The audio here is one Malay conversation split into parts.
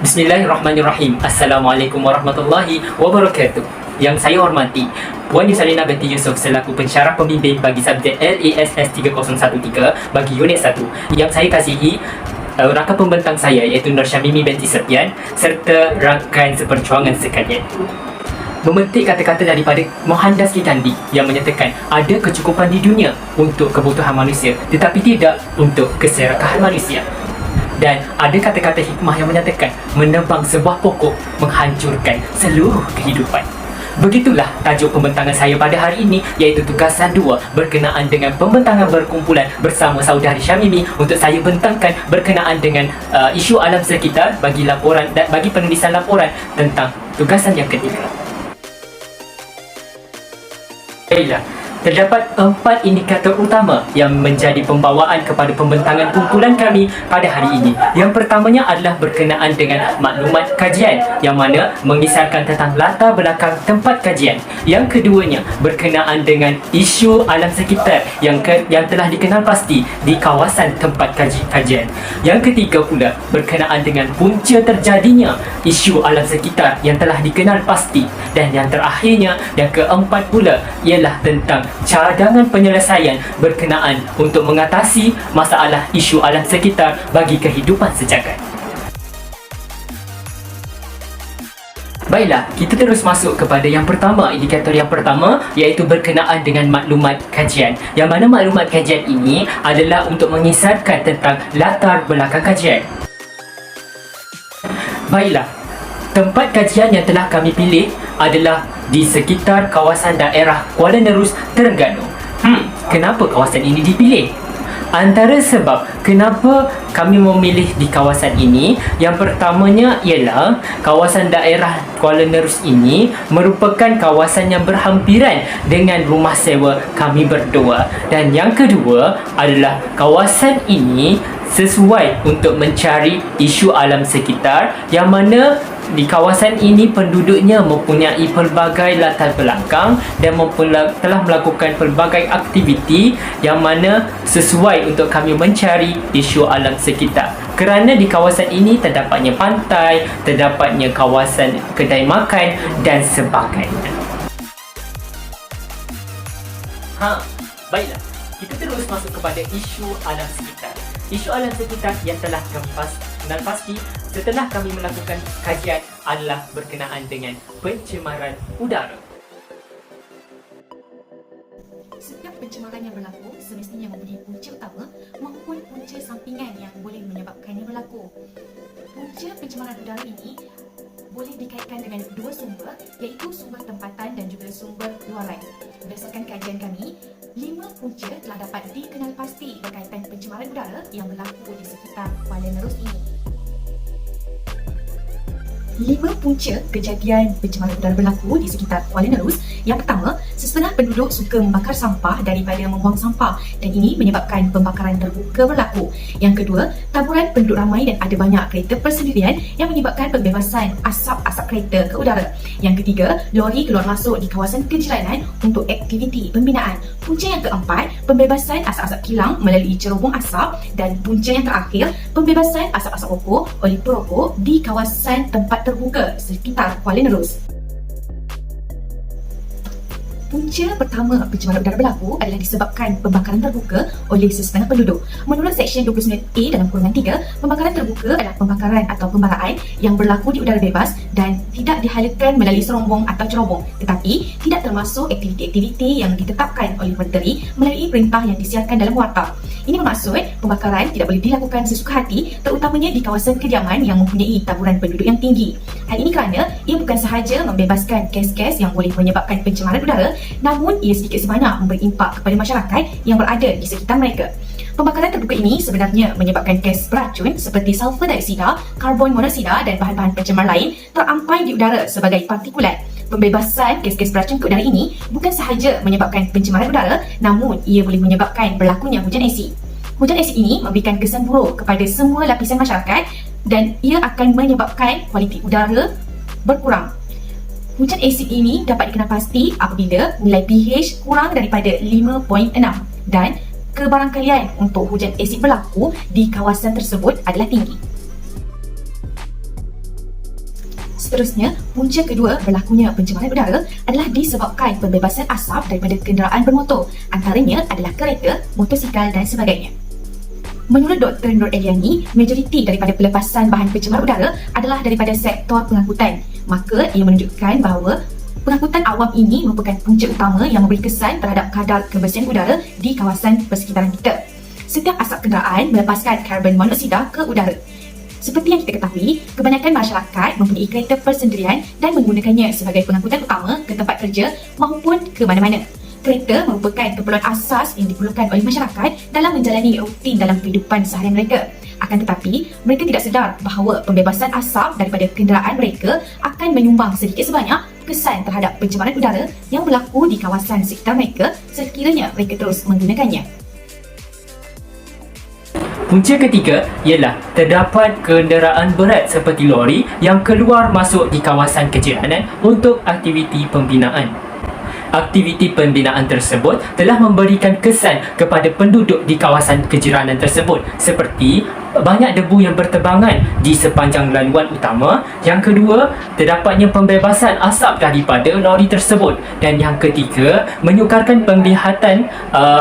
Bismillahirrahmanirrahim. Assalamualaikum warahmatullahi wabarakatuh. Yang saya hormati Puan Yusalina binti Yusof selaku pensyarah pembimbing bagi subjek LASS 3013 bagi unit 1. Yang saya kasihi rakan pembentang saya iaitu Nur Syamimi binti Septian serta rakan seperjuangan sekalian. Memetik kata-kata daripada Mohandas Gandhi yang menyatakan ada kecukupan di dunia untuk kebutuhan manusia tetapi tidak untuk keserakahan manusia. Dan ada kata-kata hikmah yang menyatakan menebang sebuah pokok menghancurkan seluruh kehidupan. Begitulah tajuk pembentangan saya pada hari ini, iaitu tugasan 2 berkenaan dengan pembentangan berkumpulan bersama saudari Syamimi untuk saya bentangkan berkenaan dengan isu alam sekitar bagi laporan dan bagi penulisan laporan tentang tugasan yang ketiga. Baiklah, terdapat 4 indikator utama yang menjadi pembawaan kepada pembentangan kumpulan kami pada hari ini. Yang pertamanya adalah berkenaan dengan maklumat kajian yang mana mengisarkan tentang latar belakang tempat kajian. Yang keduanya berkenaan dengan isu alam sekitar yang telah dikenal pasti di kawasan tempat kajian. Yang ketiga pula berkenaan dengan punca terjadinya isu alam sekitar yang telah dikenal pasti. Dan yang terakhirnya, yang keempat pula ialah tentang cadangan penyelesaian berkenaan untuk mengatasi masalah isu alam sekitar bagi kehidupan sejagat. Baiklah, kita terus masuk kepada yang pertama, indikator yang pertama iaitu berkenaan dengan maklumat kajian. Yang mana maklumat kajian ini adalah untuk mengisarkan tentang latar belakang kajian. Baiklah, tempat kajian yang telah kami pilih adalah di sekitar kawasan daerah Kuala Nerus, Terengganu. Kenapa kawasan ini dipilih? Antara sebab kenapa kami memilih di kawasan ini, yang pertamanya ialah kawasan daerah Kuala Nerus ini merupakan kawasan yang berhampiran dengan rumah sewa kami berdua. Dan yang kedua adalah kawasan ini sesuai untuk mencari isu alam sekitar yang mana di kawasan ini penduduknya mempunyai pelbagai latar belakang dan telah melakukan pelbagai aktiviti yang mana sesuai untuk kami mencari isu alam sekitar. Kerana di kawasan ini terdapatnya pantai, terdapatnya kawasan kedai makan dan sebagainya. Baiklah, kita terus masuk kepada isu alam sekitar. Isu alam sekitar yang telah kami kenal pasti setelah kami melakukan kajian adalah berkenaan dengan pencemaran udara. Setiap pencemaran yang berlaku semestinya mempunyai punca utama maupun punca sampingan yang boleh menyebabkannya berlaku. Punca pencemaran udara ini boleh dikaitkan dengan dua sumber, iaitu sumber tempatan dan juga sumber luaran. Berdasarkan kajian kami, 5 punca telah dapat dikenal pasti berkaitan pencemaran udara yang berlaku di sekitar Kuala Nerus ini. 5 punca kejadian pencemaran udara berlaku di sekitar Kuala Nerus. Yang pertama, sesetengah penduduk suka membakar sampah daripada membuang sampah dan ini menyebabkan pembakaran terbuka berlaku. Yang kedua, taburan penduduk ramai dan ada banyak kereta persendirian yang menyebabkan pembebasan asap-asap kereta ke udara. Yang ketiga, lori keluar masuk di kawasan kejiranan untuk aktiviti pembinaan. Punca yang keempat, pembebasan asap-asap kilang melalui cerobong asap. Dan punca yang terakhir, pembebasan asap-asap rokok oleh perokok di kawasan tempat terbuka sekitar Kuala Nerus. Punca pertama pencemaran udara berlaku adalah disebabkan pembakaran terbuka oleh sesetengah penduduk. Menurut Seksyen 29A dalam kurungan 3, pembakaran terbuka adalah pembakaran atau pembaraan yang berlaku di udara bebas dan tidak dihalakan melalui serombong atau cerobong, tetapi tidak termasuk aktiviti-aktiviti yang ditetapkan oleh Menteri melalui perintah yang disiarkan dalam warta. Ini bermaksud pembakaran tidak boleh dilakukan sesuka hati, terutamanya di kawasan kediaman yang mempunyai taburan penduduk yang tinggi. Hal ini kerana ia bukan sahaja membebaskan gas-gas yang boleh menyebabkan pencemaran udara, namun ia sedikit sebanyak memberi impak kepada masyarakat yang berada di sekitar mereka. Pembakaran terbuka ini sebenarnya menyebabkan gas beracun seperti sulfur dioksida, karbon monoksida dan bahan-bahan pencemar lain terampai di udara sebagai partikulat. Pembebasan gas-gas beracun ke udara ini bukan sahaja menyebabkan pencemaran udara, namun ia boleh menyebabkan berlakunya hujan asid. Hujan asid ini memberikan kesan buruk kepada semua lapisan masyarakat dan ia akan menyebabkan kualiti udara berkurang. Hujan asid ini dapat dikenal pasti apabila nilai pH kurang daripada 5.6 dan kebarangkalian untuk hujan asid berlaku di kawasan tersebut adalah tinggi. Seterusnya, punca kedua berlakunya pencemaran udara adalah disebabkan pembebasan asap daripada kenderaan bermotor, antaranya adalah kereta, motosikal dan sebagainya. Menurut Dr. Nur Eliani, majoriti daripada pelepasan bahan pencemar udara adalah daripada sektor pengangkutan. Maka ia menunjukkan bahawa pengangkutan awam ini merupakan punca utama yang memberi kesan terhadap kadar kebersihan udara di kawasan persekitaran kita. Setiap asap kenderaan melepaskan karbon monoksida ke udara. Seperti yang kita ketahui, kebanyakan masyarakat mempunyai kereta persendirian dan menggunakannya sebagai pengangkutan utama ke tempat kerja maupun ke mana-mana. Kereta merupakan keperluan asas yang diperlukan oleh masyarakat dalam menjalani rutin dalam kehidupan seharian mereka. Akan tetapi, mereka tidak sedar bahawa pembebasan asap daripada kenderaan mereka akan menyumbang sedikit sebanyak kesan terhadap pencemaran udara yang berlaku di kawasan sekitar mereka sekiranya mereka terus menggunakannya. Punca ketiga ialah terdapat kenderaan berat seperti lori yang keluar masuk di kawasan kejiranan untuk aktiviti pembinaan. Aktiviti pembinaan tersebut telah memberikan kesan kepada penduduk di kawasan kejiranan tersebut seperti banyak debu yang berterbangan di sepanjang laluan utama. Yang kedua, terdapatnya pembebasan asap daripada lori tersebut. Dan yang ketiga, menyukarkan penglihatan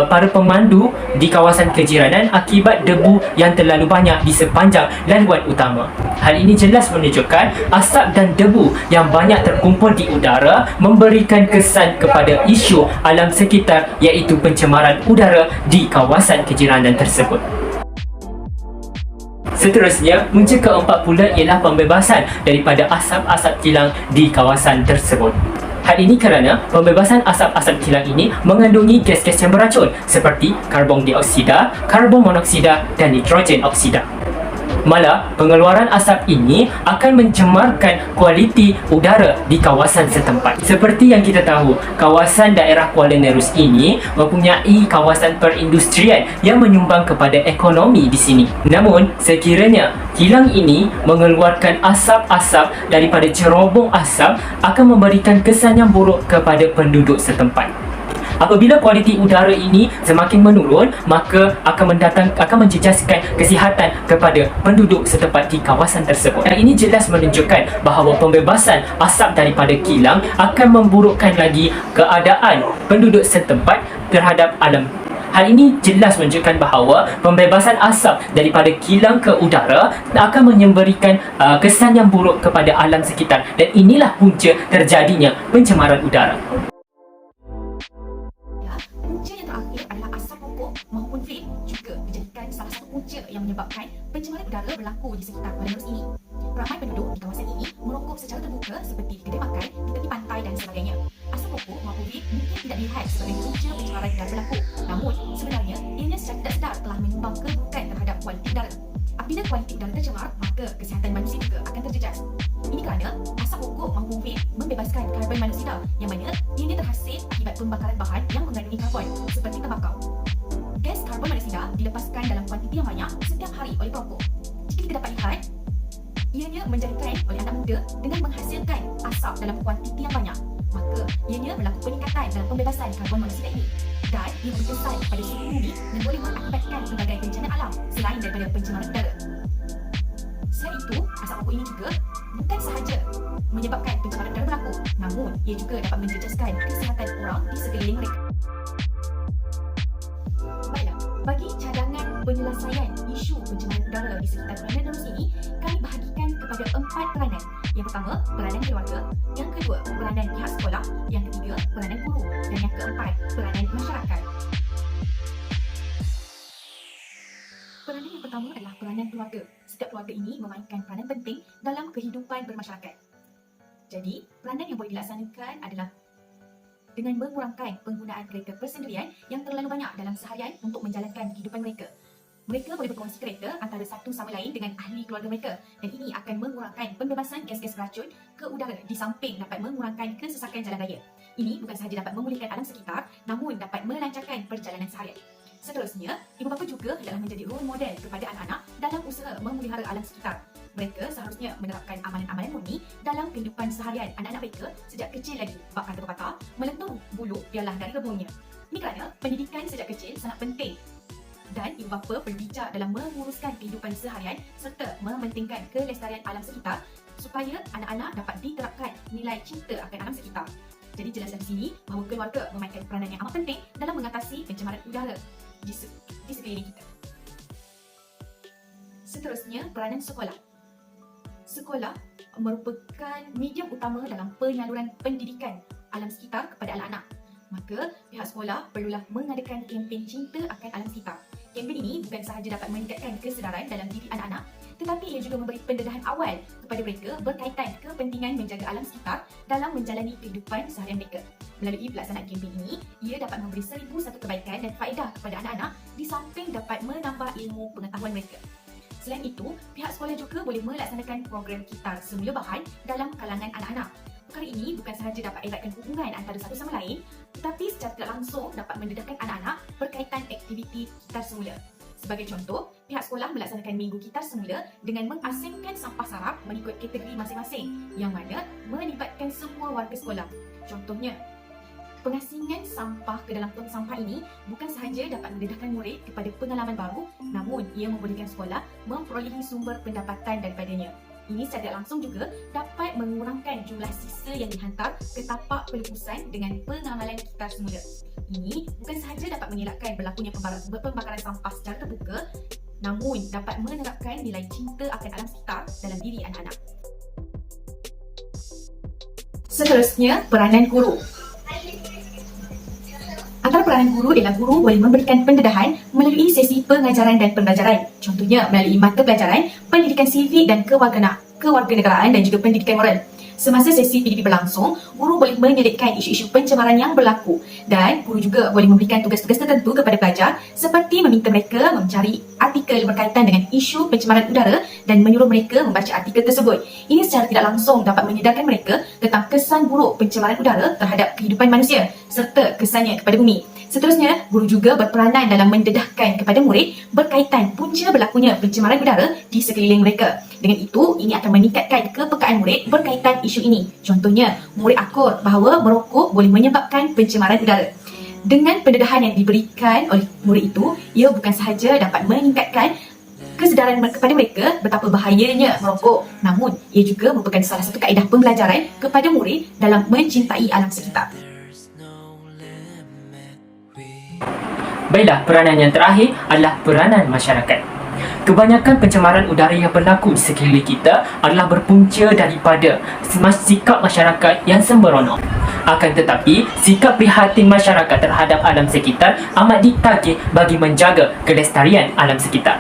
para pemandu di kawasan kejiranan akibat debu yang terlalu banyak di sepanjang laluan utama. Hal ini jelas menunjukkan asap dan debu yang banyak terkumpul di udara memberikan kesan kepada isu alam sekitar iaitu pencemaran udara di kawasan kejiranan tersebut. Seterusnya, punca keempat pula ialah pembebasan daripada asap-asap kilang di kawasan tersebut. Hal ini kerana pembebasan asap-asap kilang ini mengandungi gas-gas yang beracun seperti karbon dioksida, karbon monoksida dan nitrogen oksida. Malah, pengeluaran asap ini akan mencemarkan kualiti udara di kawasan setempat. Seperti yang kita tahu, kawasan daerah Kuala Nerus ini mempunyai kawasan perindustrian yang menyumbang kepada ekonomi di sini. Namun, sekiranya kilang ini mengeluarkan asap-asap daripada cerobong asap akan memberikan kesan yang buruk kepada penduduk setempat. Apabila kualiti udara ini semakin menurun, maka akan menjejaskan kesihatan kepada penduduk setempat di kawasan tersebut. Dan ini jelas menunjukkan bahawa pembebasan asap daripada kilang akan memburukkan lagi keadaan penduduk setempat terhadap alam. Hal ini jelas menunjukkan bahawa pembebasan asap daripada kilang ke udara akan memberikan kesan yang buruk kepada alam sekitar, dan inilah punca terjadinya pencemaran udara. Punca yang terakhir adalah asap rokok maupun vape juga dijadikan salah satu punca yang menyebabkan pencemaran udara berlaku di sekitar Kuala Nerus ini. Ramai penduduk di kawasan ini merokok secara terbuka seperti di kedai makan, di tepi pantai dan sebagainya. Asap rokok maupun vape mungkin tidak dilihat sebagai punca pencemaran udara berlaku. Namun, sebenarnya ianya secara tidak sedar telah menyumbang keburukan terhadap kualiti udara. Apabila kualiti udara tercemar, maka kesihatan manusia juga akan terjejas. Ini kerana asap rokok maupun vape membebaskan karbon monoksida yang mana ianya terhasil akibat pembakaran bahan yang mengandungi karbon seperti tembakau. Gas karbon monoksida dilepaskan dalam kuantiti yang banyak setiap hari oleh perokok. Jika kita dapat lihat, ianya menjadikan oleh anak muda dengan menghasilkan asap dalam kuantiti yang banyak, maka ianya berlaku peningkatan dalam pembebasan karbon monoksida ini, dan ia berkesan pada suhu bumi dan boleh mengakibatkan pelbagai bencana alam selain daripada pencemaran udara. Selain itu, asap rokok ini juga bukan sahaja menyebabkan pencemaran udara berlaku, namun ia juga dapat menjejaskan kesihatan orang di sekeliling mereka. Baiklah, bagi cadangan penyelesaian isu pencemaran udara di sekitar Kuala Nerus ini, kami bahagikan kepada 4 peranan. Yang pertama, peranan keluarga. Yang kedua, peranan pihak sekolah. Yang ketiga, peranan guru. Dan yang keempat, peranan masyarakat. Peranan yang pertama adalah peranan keluarga. Setiap keluarga ini memainkan peranan penting dalam kehidupan bermasyarakat. Jadi, peranan yang boleh dilaksanakan adalah dengan mengurangkan penggunaan kereta persendirian yang terlalu banyak dalam seharian untuk menjalankan kehidupan mereka. Mereka boleh berkongsi kereta antara satu sama lain dengan ahli keluarga mereka, dan ini akan mengurangkan pembebasan gas-gas beracun ke udara di samping dapat mengurangkan kesesakan jalan raya. Ini bukan sahaja dapat memulihkan alam sekitar, namun dapat melancarkan perjalanan seharian. Seterusnya, ibu bapa juga adalah menjadi role model kepada anak-anak dalam usaha memelihara alam sekitar. Mereka seharusnya menerapkan amalan-amalan murni dalam kehidupan seharian anak-anak mereka sejak kecil lagi. Bab kata pepatah, melentur bulu biarlah dari rebungnya. Ini kerana pendidikan sejak kecil sangat penting, dan ibu bapa berbicara dalam menguruskan kehidupan seharian serta mementingkan kelestarian alam sekitar supaya anak-anak dapat diterapkan nilai cinta akan alam sekitar. Jadi jelaslah di sini bahawa keluarga memainkan peranan yang amat penting dalam mengatasi pencemaran udara di sekeliling kita. Seterusnya, peranan sekolah. Sekolah merupakan medium utama dalam penyaluran pendidikan alam sekitar kepada anak-anak. Maka, pihak sekolah perlulah mengadakan kempen cinta akan alam sekitar. Kempen ini bukan sahaja dapat meningkatkan kesedaran dalam diri anak-anak, tetapi ia juga memberi pendedahan awal kepada mereka berkaitan kepentingan menjaga alam sekitar dalam menjalani kehidupan seharian mereka. Melalui pelaksanaan kempen ini, ia dapat memberi 1001 kebaikan dan faedah kepada anak-anak di samping dapat menambah ilmu pengetahuan mereka. Selain itu, pihak sekolah juga boleh melaksanakan program kitar semula bahan dalam kalangan anak-anak. Perkara ini bukan sahaja dapat eratkan hubungan antara satu sama lain, tetapi secara tidak langsung dapat mendedahkan anak-anak berkaitan aktiviti kitar semula. Sebagai contoh, pihak sekolah melaksanakan minggu kitar semula dengan mengasingkan sampah sarap mengikut kategori masing-masing yang mana melibatkan semua warga sekolah. Contohnya, pengasingan sampah ke dalam tong sampah ini bukan sahaja dapat mendedahkan murid kepada pengalaman baru, namun ia membolehkan sekolah memperolehi sumber pendapatan daripadanya. Ini secara langsung juga dapat mengurangkan jumlah sisa yang dihantar ke tapak pelupusan dengan pengamalan kitar semula. Ini bukan sahaja dapat mengelakkan berlakunya pembakaran sampah secara terbuka, namun dapat menerapkan nilai cinta akan alam sekitar dalam diri anak-anak. Seterusnya, peranan guru. Antara peranan guru ialah guru boleh memberikan pendedahan melalui sesi pengajaran dan pembelajaran. Contohnya melalui mata pelajaran, pendidikan sivik dan kewarganegaraan dan juga pendidikan moral. Semasa sesi PDP berlangsung, guru boleh menyelitkan isu-isu pencemaran yang berlaku dan guru juga boleh memberikan tugas-tugas tertentu kepada pelajar seperti meminta mereka mencari artikel berkaitan dengan isu pencemaran udara dan menyuruh mereka membaca artikel tersebut. Ini secara tidak langsung dapat menyedarkan mereka tentang kesan buruk pencemaran udara terhadap kehidupan manusia serta kesannya kepada bumi. Seterusnya, guru juga berperanan dalam mendedahkan kepada murid berkaitan punca berlakunya pencemaran udara di sekeliling mereka. Dengan itu, ini akan meningkatkan kepekaan murid berkaitan isu ini. Contohnya, murid akur bahawa merokok boleh menyebabkan pencemaran udara. Dengan pendedahan yang diberikan oleh murid itu, ia bukan sahaja dapat meningkatkan kesedaran kepada mereka betapa bahayanya merokok, namun ia juga merupakan salah satu kaedah pembelajaran kepada murid dalam mencintai alam sekitar. Baiklah, peranan yang terakhir adalah peranan masyarakat. Kebanyakan pencemaran udara yang berlaku di sekeliling kita adalah berpunca daripada sikap masyarakat yang sembrono. Akan tetapi, sikap prihatin masyarakat terhadap alam sekitar amat ditagih bagi menjaga kelestarian alam sekitar.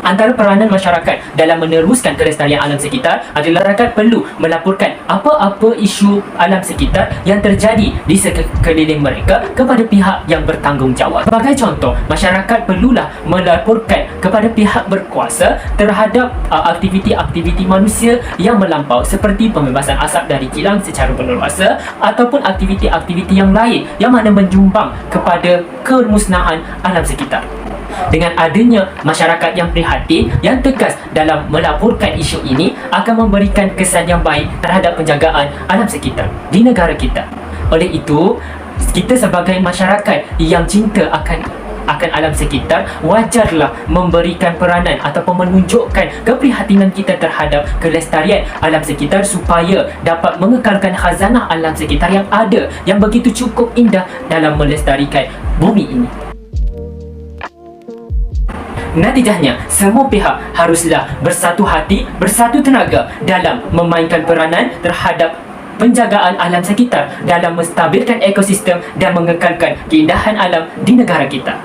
Antara peranan masyarakat dalam meneruskan kelestarian alam sekitar adalah masyarakat perlu melaporkan apa-apa isu alam sekitar yang terjadi di sekeliling mereka kepada pihak yang bertanggungjawab. Sebagai contoh, masyarakat perlulah melaporkan kepada pihak berkuasa terhadap aktiviti-aktiviti manusia yang melampau seperti pembebasan asap dari kilang secara berleluasa ataupun aktiviti-aktiviti yang lain yang mana menyumbang kepada kemusnahan alam sekitar. Dengan adanya masyarakat yang prihatin, yang tegas dalam melaporkan isu ini akan memberikan kesan yang baik terhadap penjagaan alam sekitar di negara kita. Oleh itu, kita sebagai masyarakat yang cinta akan alam sekitar, wajarlah memberikan peranan ataupun menunjukkan keprihatinan kita terhadap kelestarian alam sekitar supaya dapat mengekalkan khazanah alam sekitar yang ada, yang begitu cukup indah dalam melestarikan bumi ini. Natijahnya, semua pihak haruslah bersatu hati, bersatu tenaga dalam memainkan peranan terhadap penjagaan alam sekitar dalam menstabilkan ekosistem dan mengekalkan keindahan alam di negara kita.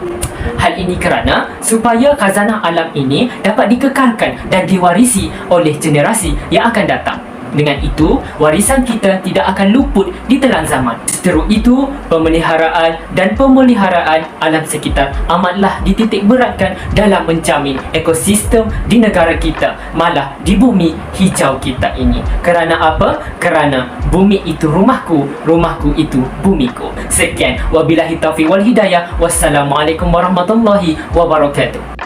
Hal ini kerana supaya khazanah alam ini dapat dikekalkan dan diwarisi oleh generasi yang akan datang. Dengan itu, warisan kita tidak akan luput di telan zaman. Seterus itu, pemeliharaan dan pemeliharaan alam sekitar amatlah dititik beratkan dalam menjamin ekosistem di negara kita, malah di bumi hijau kita ini. Kerana apa? Kerana bumi itu rumahku, rumahku itu bumiku. Sekian, wabillahi taufiq wal hidayah. Wassalamualaikum warahmatullahi wabarakatuh.